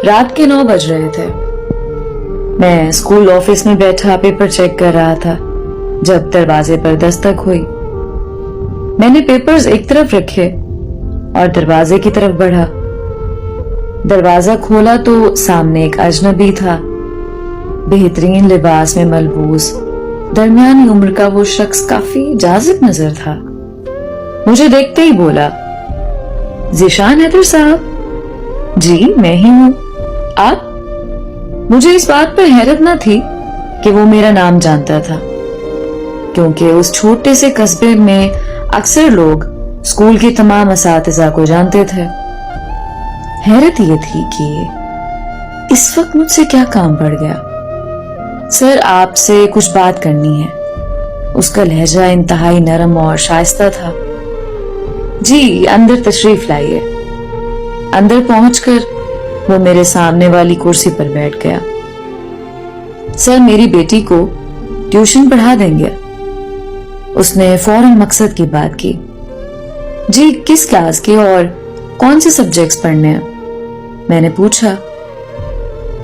رات کے 9 بج رہے تھے. میں اسکول آفس میں بیٹھا پیپر چیک کر رہا تھا جب دروازے پر دستک ہوئی. میں نے پیپرز ایک طرف رکھے اور دروازے کی طرف بڑھا. دروازہ کھولا تو سامنے ایک اجنبی تھا. بہترین لباس میں ملبوس درمیانی عمر کا وہ شخص کافی جاذب نظر تھا. مجھے دیکھتے ہی بولا, ذیشان حیدر صاحب. جی میں ہی ہوں, آپ؟ مجھے اس بات پر حیرت نہ تھی کہ وہ میرا نام جانتا تھا, کیونکہ اس چھوٹے سے قصبے میں اکثر لوگ اسکول کے تمام اساتذہ کو جانتے تھے. حیرت یہ تھی کہ اس وقت مجھ سے کیا کام پڑ گیا. سر آپ سے کچھ بات کرنی ہے. اس کا لہجہ انتہائی نرم اور شائستہ تھا. جی اندر تشریف لائیے. اندر پہنچ کر وہ میرے سامنے والی کرسی پر بیٹھ گیا. سر میری بیٹی کو ٹیوشن پڑھا دیں گے؟ اس نے فوراً مقصد کی بات کی. جی کس کلاس کے اور کون سے سبجیکٹس پڑھنے ہیں؟ میں نے پوچھا.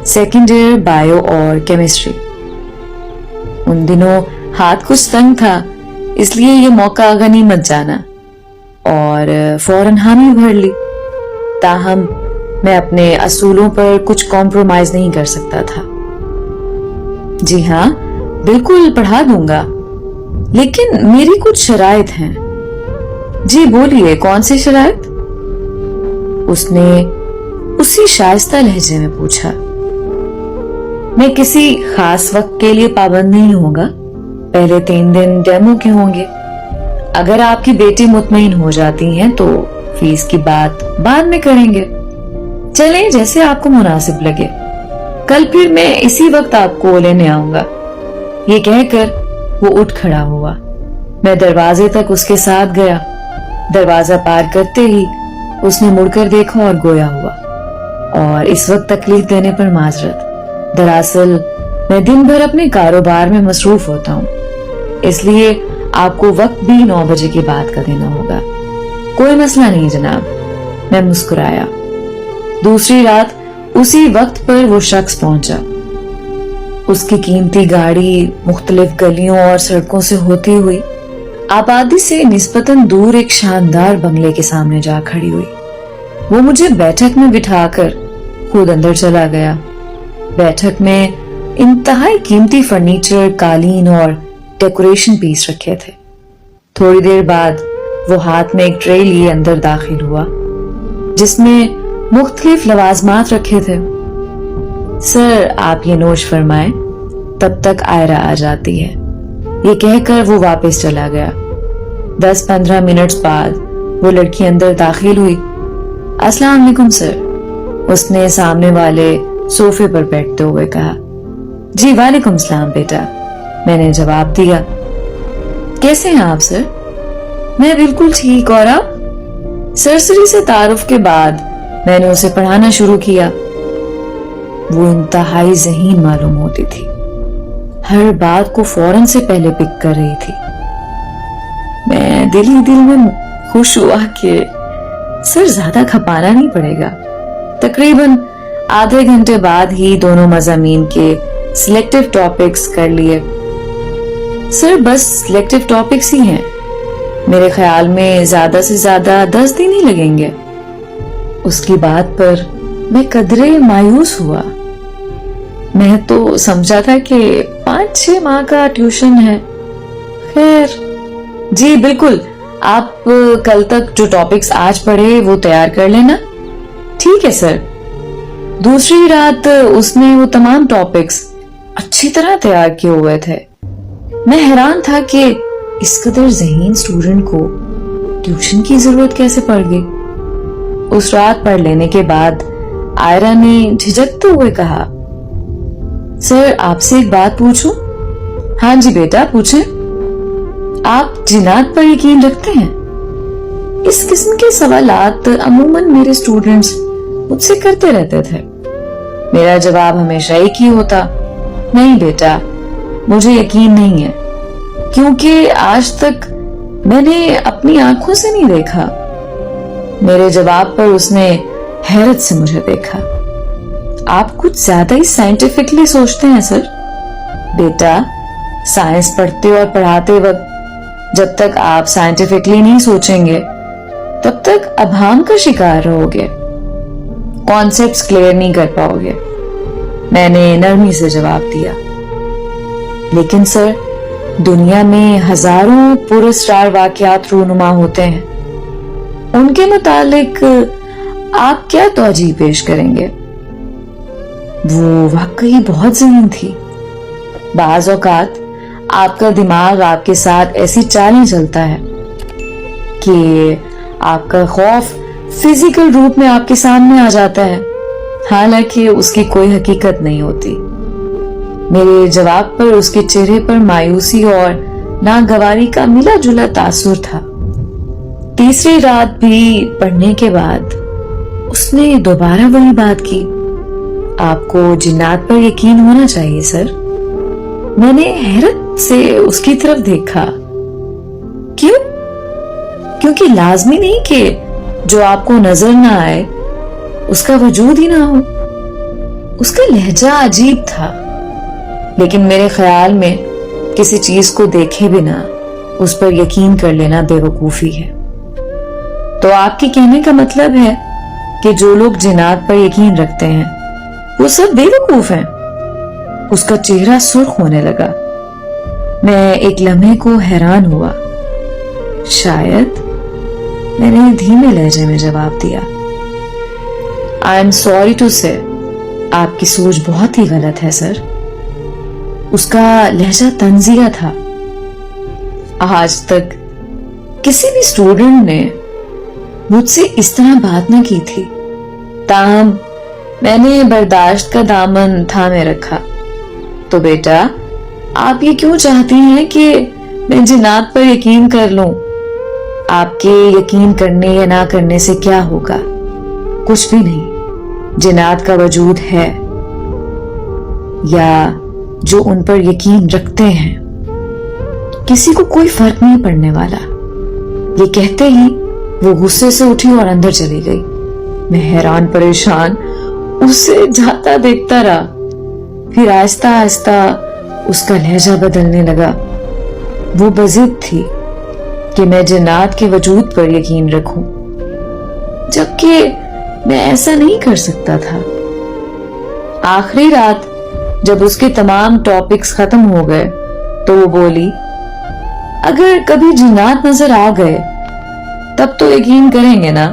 سیکنڈ ایئر بایو اور کیمسٹری. ان دنوں ہاتھ کچھ تنگ تھا, اس لیے یہ موقع غنیمت جانا اور فوراً حامی بھر لی. تاہم میں اپنے اصولوں پر کچھ کمپرومائز نہیں کر سکتا تھا. جی ہاں بالکل پڑھا دوں گا, لیکن میری کچھ شرائط ہیں. جی بولیے کون سی شرائط؟ اس نے اسی شائستہ لہجے میں پوچھا. میں کسی خاص وقت کے لیے پابند نہیں ہوگا. پہلے 3 دن ڈیمو کے ہوں گے. اگر آپ کی بیٹی مطمئن ہو جاتی ہیں تو فیس کی بات بعد میں کریں گے. چلیں جیسے آپ کو مناسب لگے. کل پھر میں اسی وقت آپ کو لینے آؤں گا. یہ کہہ کر وہ اٹھ کھڑا ہوا. میں دروازے تک اس کے ساتھ گیا. دروازہ پار کرتے ہی اس نے مڑ کر دیکھا اور گویا ہوا. اور اس وقت تکلیف دینے پر معذرت. دراصل میں دن بھر اپنے کاروبار میں مصروف ہوتا ہوں, اس لیے آپ کو وقت بھی 9 بجے کے بعد کا دینا ہوگا. کوئی مسئلہ نہیں جناب. میں مسکرایا. دوسری رات اسی وقت پر وہ شخص پہنچا. اس کی قیمتی گاڑی مختلف گلیوں اور سڑکوں سے ہوتی ہوئی آبادی سے نسبتاً دور ایک شاندار بنگلے کے سامنے جا کھڑی ہوئی. وہ مجھے بیٹھک میں بٹھا کر خود اندر چلا گیا. بیٹھک میں انتہائی قیمتی فرنیچر, قالین اور ڈیکوریشن پیس رکھے تھے. تھوڑی دیر بعد وہ ہاتھ میں ایک ٹرے لیے اندر داخل ہوا جس میں مختلف لوازمات رکھے تھے. سر آپ یہ نوش فرمائیں, تب تک آئرہ آ جاتی ہے. یہ کہہ کر وہ واپس چلا گیا. 10-15 منٹ بعد وہ لڑکی اندر داخل ہوئی. السلام علیکم سر, اس نے سامنے والے صوفے پر بیٹھتے ہوئے کہا. جی وعلیکم السلام بیٹا, میں نے جواب دیا. کیسے ہیں آپ سر؟ میں بالکل ٹھیک, اور آپ؟ سرسری سے تعارف کے بعد میں نے اسے پڑھانا شروع کیا. وہ انتہائی ذہین معلوم ہوتی تھی. ہر بات کو فوراً سے پہلے پک کر رہی تھی. میں دل ہی دل میں خوش ہوا کہ سر زیادہ کھپانا نہیں پڑے گا. تقریباً آدھے گھنٹے بعد ہی دونوں مضامین کے سلیکٹیو ٹاپکس کر لیے. سر بس سلیکٹیو ٹاپکس ہی ہیں, میرے خیال میں زیادہ سے زیادہ 10 دن ہی لگیں گے. اس کی بات پر میں قدرے مایوس ہوا. میں تو سمجھا تھا کہ 5-6 ماہ کا ٹیوشن ہے. خیر جی بالکل, آپ کل تک جو ٹاپکس آج پڑھے وہ تیار کر لینا. ٹھیک ہے سر. دوسری رات اس نے وہ تمام ٹاپکس اچھی طرح تیار کیے ہوئے تھے. میں حیران تھا کہ اس قدر ذہین اسٹوڈنٹ کو ٹیوشن کی ضرورت کیسے پڑ گئی. اس رات پڑھ لینے کے بعد آئرہ نے جھجکتے ہوئے کہا, سر آپ سے ایک بات پوچھوں؟ ہاں جی بیٹا پوچھیں. آپ جنات پر یقین رکھتے ہیں؟ اس قسم کے سوالات عموماً میرے اسٹوڈنٹس مجھ سے کرتے رہتے تھے. میرا جواب ہمیشہ ایک ہی ہوتا, نہیں بیٹا مجھے یقین نہیں ہے, کیونکہ آج تک میں نے اپنی آنکھوں سے نہیں دیکھا. میرے جواب پر اس نے حیرت سے مجھے دیکھا. آپ کچھ زیادہ ہی سائنٹیفکلی سوچتے ہیں سر. بیٹا, سائنس پڑھتے اور پڑھاتے وقت جب تک آپ سائنٹیفکلی نہیں سوچیں گے تب تک ابہام کا شکار رہو گے, کانسیپٹس کلیئر نہیں کر پاؤ گے. میں نے نرمی سے جواب دیا. لیکن سر, دنیا میں ہزاروں پر اسرار واقعات رونما ہوتے ہیں, ان کے متعلق آپ کیا توجیہ پیش کریں گے؟ وہ واقعی بہت ذہین تھی. بعض اوقات آپ کا دماغ آپ کے ساتھ ایسی چالیں چلتا ہے کہ آپ کا خوف فزیکل روپ میں آپ کے سامنے آ جاتا ہے, حالانکہ اس کی کوئی حقیقت نہیں ہوتی. میرے جواب پر اس کے چہرے پر مایوسی اور ناگواری کا ملا جلا تاثر تھا. تیسری رات بھی پڑھنے کے بعد اس نے دوبارہ وہی بات کی. آپ کو جنات پر یقین ہونا چاہیے سر. میں نے حیرت سے اس کی طرف دیکھا. کیوں؟ کیونکہ لازمی نہیں کہ جو آپ کو نظر نہ آئے اس کا وجود ہی نہ ہو. اس کا لہجہ عجیب تھا, لیکن میرے خیال میں کسی چیز کو دیکھے بنا اس پر یقین کر لینا بے وقوفی ہے. تو آپ کے کہنے کا مطلب ہے کہ جو لوگ جنات پر یقین رکھتے ہیں وہ سب بے وقوف ہیں؟ اس کا چہرہ سرخ ہونے لگا. میں ایک لمحے کو حیران ہوا. شاید. میں نے دھیمے لہجے میں جواب دیا. I am sorry to say, آپ کی سوچ بہت ہی غلط ہے سر. اس کا لہجہ طنزیہ تھا. آج تک کسی بھی اسٹوڈنٹ نے مجھ سے اس طرح بات نہ کی تھی. تاہم میں نے برداشت کا دامن تھامے رکھا. تو بیٹا, آپ یہ کیوں چاہتی ہیں کہ میں جنات پر یقین کر لوں؟ آپ کے یقین کرنے یا نہ کرنے سے کیا ہوگا؟ کچھ بھی نہیں. جنات کا وجود ہے, یا جو ان پر یقین رکھتے ہیں, کسی کو کوئی فرق نہیں پڑنے والا. یہ کہتے ہی وہ غصے سے اٹھی اور اندر چلی گئی. میں حیران پریشان اسے جاتا دیکھتا رہا. پھر آہستہ آہستہ اس کا لہجہ بدلنے لگا. وہ بضد تھی کہ میں جنات کے وجود پر یقین رکھوں, جبکہ میں ایسا نہیں کر سکتا تھا. آخری رات جب اس کے تمام ٹاپکس ختم ہو گئے تو وہ بولی, اگر کبھی جنات نظر آ گئے تب تو یقین کریں گے نا؟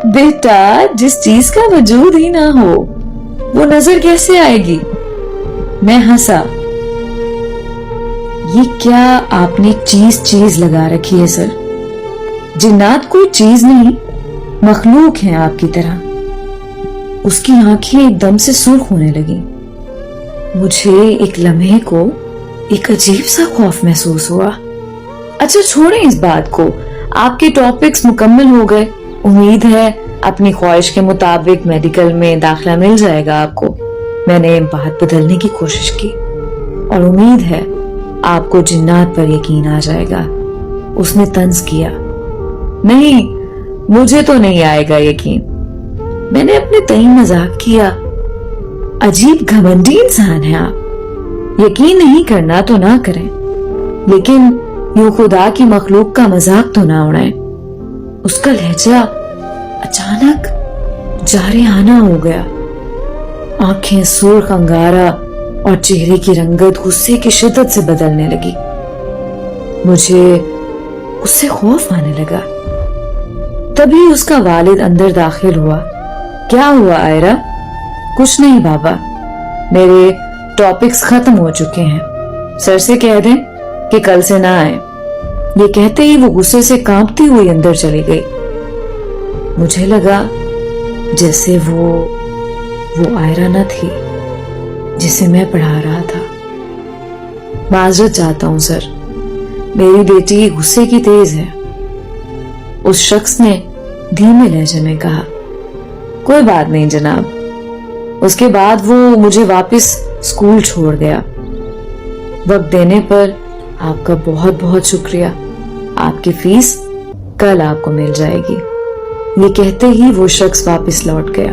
بیٹا, جس چیز کا وجود ہی نہ ہو وہ نظر کیسے آئے گی؟ میں ہنسا. یہ کیا آپ نے چیز لگا رکھی ہے سر؟ جنات کوئی چیز نہیں, مخلوق ہیں آپ کی طرح. اس کی آنکھیں ایک دم سے سرخ ہونے لگی. مجھے ایک لمحے کو ایک عجیب سا خوف محسوس ہوا. اچھا چھوڑیں اس بات کو, آپ کے ٹاپکس مکمل ہو گئے. امید ہے اپنی خواہش کے مطابق میڈیکل میں داخلہ مل جائے گا آپ کو. میں نے بات بدلنے کی کوشش کی. اور امید ہے آپ کو جنات پر یقین آ جائے گا. اس نے طنز کیا. نہیں, مجھے تو نہیں آئے گا یقین. میں نے اپنے تئیں مذاق کیا. عجیب گھمنڈی انسان ہے آپ. یقین نہیں کرنا تو نہ کریں, لیکن یوں خدا کی مخلوق کا مذاق تو نہ اڑائیں. اس کا لہجہ اچانک جارحانہ ہو گیا. آنکھیں سرخ انگارہ اور چہرے کی رنگت غصے کی شدت سے بدلنے لگی. مجھے اس سے خوف آنے لگا. تبھی اس کا والد اندر داخل ہوا. کیا ہوا آئرہ؟ کچھ نہیں بابا, میرے ٹاپکس ختم ہو چکے ہیں. سر سے کہہ دیں کہ کل سے نہ آئے. یہ کہتے ہی وہ غصے سے کانپتی ہوئی اندر چلی گئی. مجھے لگا جیسے وہ آئرہ نہ تھی جسے میں پڑھا رہا تھا. معذرت چاہتا ہوں سر, میری بیٹی غصے کی تیز ہے. اس شخص نے دھیمے لہجے میں کہا. کوئی بات نہیں جناب. اس کے بعد وہ مجھے واپس اسکول چھوڑ گیا. وقت دینے پر آپ کا بہت بہت شکریہ. آپ کی فیس کل آپ کو مل جائے گی. یہ کہتے ہی وہ شخص واپس لوٹ گیا.